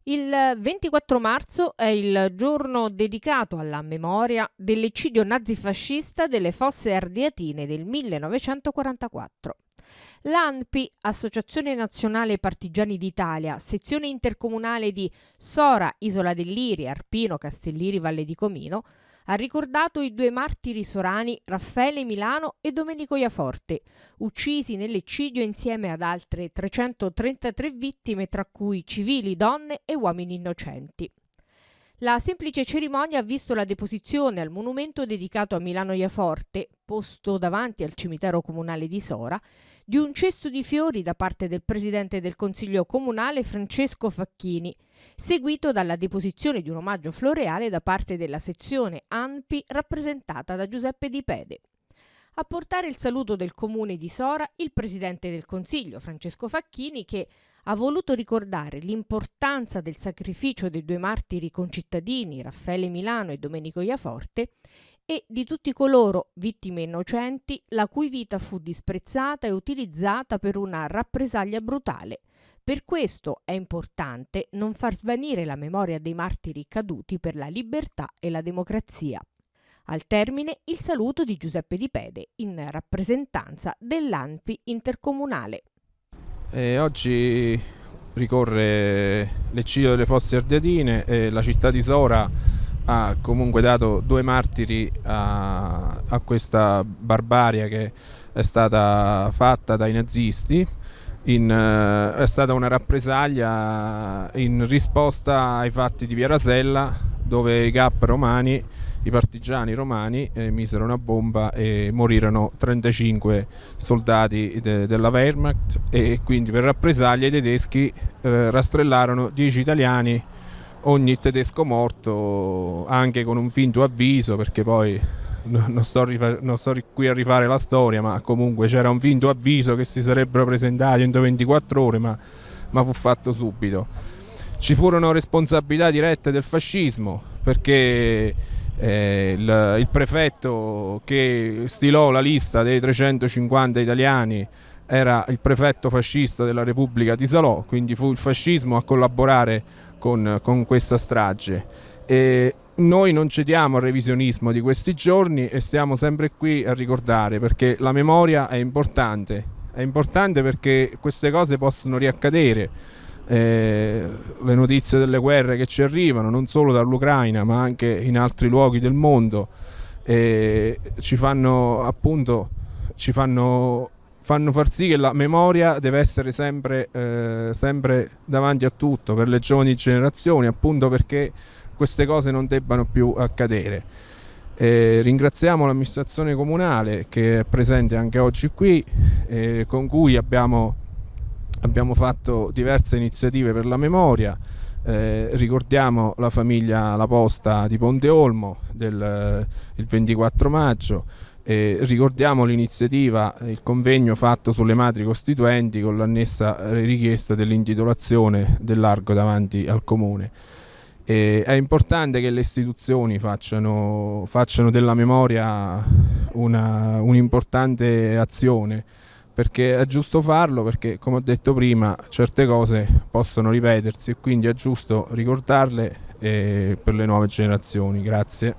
Il 24 marzo è il giorno dedicato alla memoria dell'eccidio nazifascista delle Fosse Ardeatine del 1944. L'ANPI, Associazione Nazionale Partigiani d'Italia, sezione intercomunale di Sora, Isola del Liri, Arpino, Castelliri, Valle di Comino, ha ricordato i due martiri sorani Raffaele Milano e Domenico Iaforte, uccisi nell'eccidio insieme ad altre 333 vittime, tra cui civili, donne e uomini innocenti. La semplice cerimonia ha visto la deposizione al monumento dedicato a Milano Iaforte, posto davanti al cimitero comunale di Sora, di un cesto di fiori da parte del presidente del Consiglio Comunale Francesco Facchini, seguito dalla deposizione di un omaggio floreale da parte della sezione ANPI rappresentata da Giuseppe Di Pede. A portare il saluto del comune di Sora il presidente del Consiglio Francesco Facchini, che ha voluto ricordare l'importanza del sacrificio dei due martiri concittadini Raffaele Milano e Domenico Iaforte e di tutti coloro, vittime innocenti, la cui vita fu disprezzata e utilizzata per una rappresaglia brutale. Per questo è importante non far svanire la memoria dei martiri caduti per la libertà e la democrazia. Al termine il saluto di Giuseppe Di Pede in rappresentanza dell'ANPI intercomunale. Oggi ricorre l'eccidio delle Fosse Ardeatine e la città di Sora ha comunque dato due martiri a questa barbarie che è stata fatta dai nazisti. È stata una rappresaglia in risposta ai fatti di Via Rasella, dove i GAP romani, i partigiani romani, misero una bomba e morirono 35 soldati della Wehrmacht, e quindi per rappresaglia i tedeschi rastrellarono 10 italiani, ogni tedesco morto, anche con un finto avviso, perché poi non sto qui a rifare la storia, ma comunque c'era un finto avviso che si sarebbero presentati entro 24 ore, ma fu fatto subito. Ci furono responsabilità dirette del fascismo, perché il prefetto che stilò la lista dei 350 italiani era il prefetto fascista della Repubblica di Salò, quindi fu il fascismo a collaborare con questa strage. E noi non cediamo al revisionismo di questi giorni e stiamo sempre qui a ricordare, perché la memoria è importante perché queste cose possono riaccadere. Le notizie delle guerre che ci arrivano non solo dall'Ucraina ma anche in altri luoghi del mondo ci fanno far sì che la memoria deve essere sempre davanti a tutto per le giovani generazioni, appunto perché queste cose non debbano più accadere. Ringraziamo l'amministrazione comunale che è presente anche oggi qui, con cui abbiamo fatto diverse iniziative per la memoria. Ricordiamo la famiglia La Posta di Ponte Olmo il 24 maggio. Ricordiamo l'iniziativa, il convegno fatto sulle madri costituenti con l'annessa richiesta dell'intitolazione del largo davanti al comune. È importante che le istituzioni facciano della memoria un'importante azione, perché è giusto farlo, perché come ho detto prima certe cose possono ripetersi e quindi è giusto ricordarle per le nuove generazioni. Grazie.